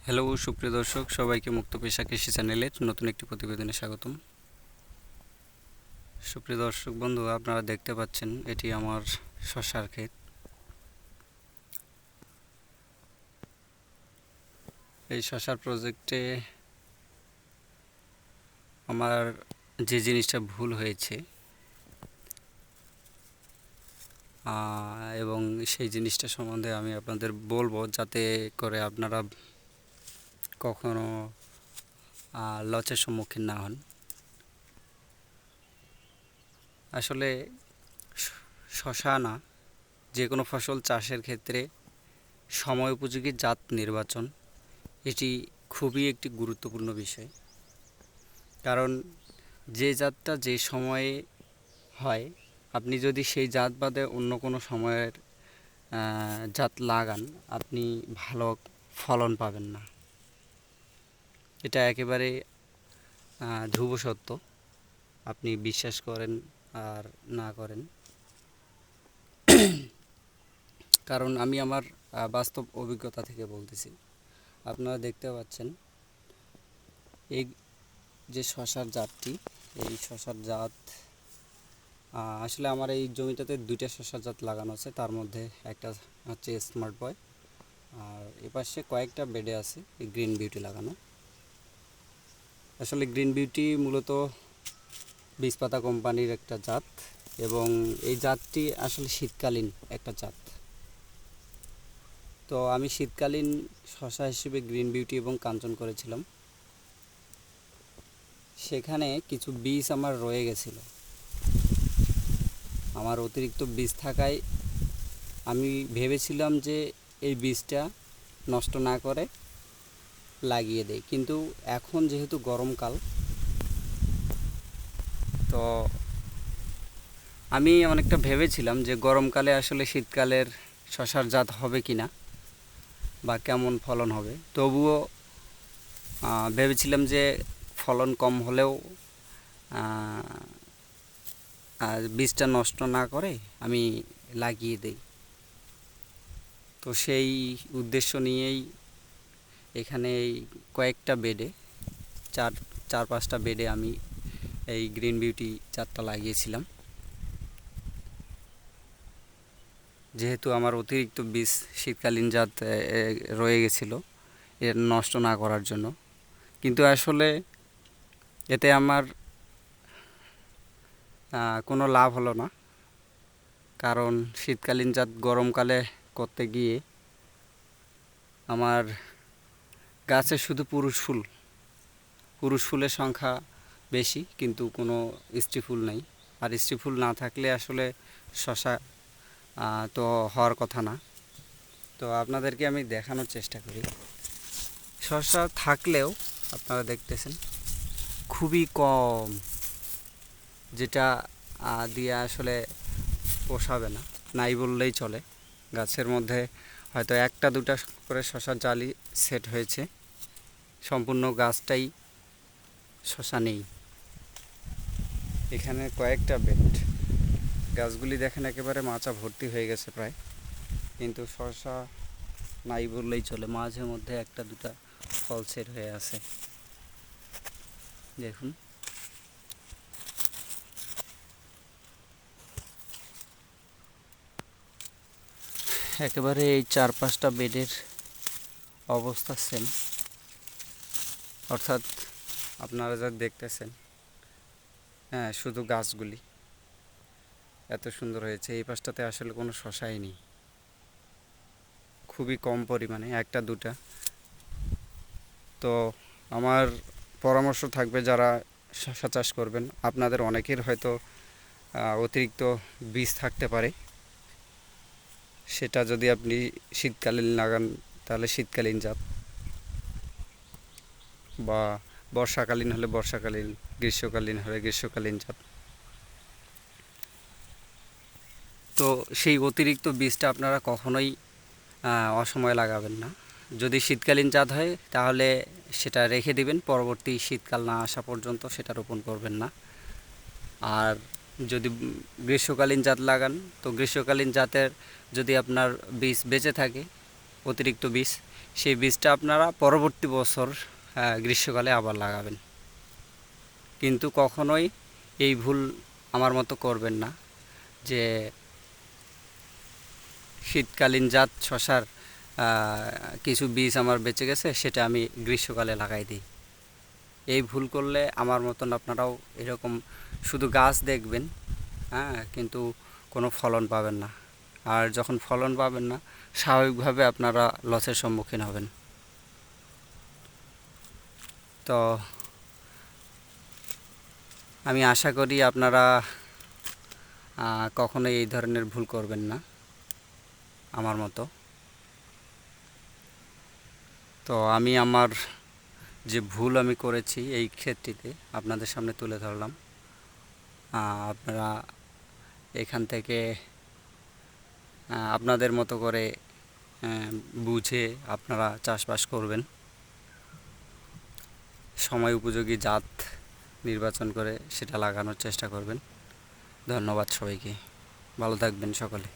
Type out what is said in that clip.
Hello সুপ্রিয় দর্শক, সবাইকে মুক্ত পেশা কৃষি চ্যানেলের নতুন একটি প্রতিবেদনে স্বাগতম। সুপ্রিয় দর্শক বন্ধু, আপনারা দেখতে পাচ্ছেন এটি আমার শসার ক্ষেত। এই শসার প্রজেক্টে আমার যে জিনিসটা ভুল হয়েছে এবং সেই জিনিসটা সম্বন্ধে আমি আপনাদের বলবো, যাতে করে আপনারা কখনো লসের সম্মুখীন না হন। আসলে শসা না, যে কোনো ফসল চাষের ক্ষেত্রে সময় উপযোগী জাত নির্বাচন এটি খুবই একটি গুরুত্বপূর্ণ বিষয়। কারণ যে জাতটা যে সময়ে হয়, আপনি যদি সেই জাত বাদে অন্য কোনো সময়ের জাত লাগান, আপনি ভালো ফলন পাবেন না। এটা একেবারে ধ্রুব সত্য, আপনি বিশ্বাস করেন আর না করেন। কারণ আমি আমার বাস্তব অভিজ্ঞতা থেকে বলতেছি। আপনারা দেখতে পাচ্ছেন এই যে শসার জাতটি, এই শসার জাত আসলে আমার এই জমিটাতে দুইটা শসার জাত লাগানো আছে। তার মধ্যে একটা হচ্ছে স্মার্ট বয়, আর এপাশে কয়েকটা বেডে আছে এই গ্রিন বিউটি লাগানো। আসলে গ্রিন বিউটি মূলত বীজপাতা কোম্পানির একটা জাত, এবং এই জাতটি আসলে শীতকালীন একটা জাত। তো আমি শীতকালীন শসা হিসেবে গ্রিন বিউটি এবং কাঞ্চন করেছিলাম। সেখানে কিছু বীজ আমার রয়ে গেছিলো। আমার অতিরিক্ত বীজ থাকায় আমি ভেবেছিলাম যে এই বীজটা নষ্ট না করে লাগিয়ে দেই, কিন্তু এখন যেহেতু গরমকাল, তো আমি অনেকটা ভেবেছিলাম যে গরমকালে আসলে শীতকালের শসার জাত হবে কি না বা কেমন ফলন হবে। তবুও ভেবেছিলাম যে ফলন কম হলেও বীজটা নষ্ট না করে আমি লাগিয়ে দেই। তো সেই উদ্দেশ্য নিয়েই এখানে কয়েকটা বেডে, চার পাঁচটা বেডে আমি এই গ্রিন বিউটি চারটা লাগিয়েছিলাম। যেহেতু আমার অতিরিক্ত বীজ শীতকালীন জাত রয়ে গেছিলো, এর নষ্ট না করার জন্য। কিন্তু আসলে এতে আমার কোনো লাভ হলো না। কারণ শীতকালীন জাত গরমকালে করতে গিয়ে আমার গাছে শুধু পুরুষ ফুলের সংখ্যা বেশি, কিন্তু কোনো স্ত্রী ফুল নেই। আর স্ত্রী ফুল না থাকলে আসলে শসা তো হওয়ার কথা না। তো আপনাদেরকে আমি দেখানোর চেষ্টা করি। শসা থাকলেও আপনারা দেখতেছেন খুবই কম, যেটা দিয়ে আসলে পোষাবে না, নাই বললেই চলে। গাছের মধ্যে হয়তো একটা দুটা করে শসার জালি সেট হয়েছে, সম্পূর্ণ গাছটাই শসা নেই। এখানে কয়েকটা বেড, গাছগুলি দেখেন একেবারে মাচা ভর্তি হয়ে গেছে প্রায়, কিন্তু শসা নাই বললেই চলে। মাঝে মধ্যে একটা দুটা ফল সেট হয়ে আছে, দেখুন। একেবারে এই চার পাঁচটা বেডের অবস্থা সেম, অর্থাৎ আপনারা যা দেখতেছেন, হ্যাঁ, শুধু গাছগুলি এত সুন্দর হয়েছে। এই পাশটাতে আসলে কোনো শসাই নেই, খুবই কম পরিমাণে, একটা দুটা। তো আমার পরামর্শ থাকবে, যারা শসা চাষ করবেন, আপনাদের অনেকের হয়তো অতিরিক্ত বীজ থাকতে পারে। সেটা যদি আপনি শীতকালীন লাগান তাহলে শীতকালীন জাত, বা বর্ষাকালীন হলে বর্ষাকালীন, গ্রীষ্মকালীন হলে গ্রীষ্মকালীন জাত। তো সেই অতিরিক্ত বীজটা আপনারা কখনোই অসময়ে লাগাবেন না। যদি শীতকালীন জাত হয় তাহলে সেটা রেখে দিবেন, পরবর্তী শীতকাল না আসা পর্যন্ত সেটা রোপণ করবেন না। আর যদি গ্রীষ্মকালীন জাত লাগান, তো গ্রীষ্মকালীন জাতের যদি আপনার বীজ বেঁচে থাকে, অতিরিক্ত বীজ, সেই বীজটা আপনারা পরবর্তী বছর গ্রীষ্মকালে আবার লাগাবেন। কিন্তু কখনোই এই ভুল আমার মতো করবেন না যে শীতকালীন জাত শশার কিছু বীজ আমার বেঁচে গেছে, সেটা আমি গ্রীষ্মকালে লাগাই দিই। এই ভুল করলে আমার মতন আপনারাও এরকম শুধু গাছ দেখবেন, কিন্তু কোনো ফলন পাবেন না। আর যখন ফলন পাবেন না, স্বাভাবিকভাবে আপনারা লসের সম্মুখীন হবেন। তো আমি আশা করি আপনারা কখনোই এই ধরনের ভুল করবেন না আমার মতো। তো আমি আমার যে ভুল আমি করেছি এই ক্ষেত্রটিতে আপনাদের সামনে তুলে ধরলাম। আপনারা এখান থেকে আপনাদের মতো করে বুঝে আপনারা চাষবাস করবেন, সময় উপযোগী জাত নির্বাচন করে সেটা লাগানোর চেষ্টা করবেন। ধন্যবাদ সবাইকে, ভালো থাকবেন সকলে।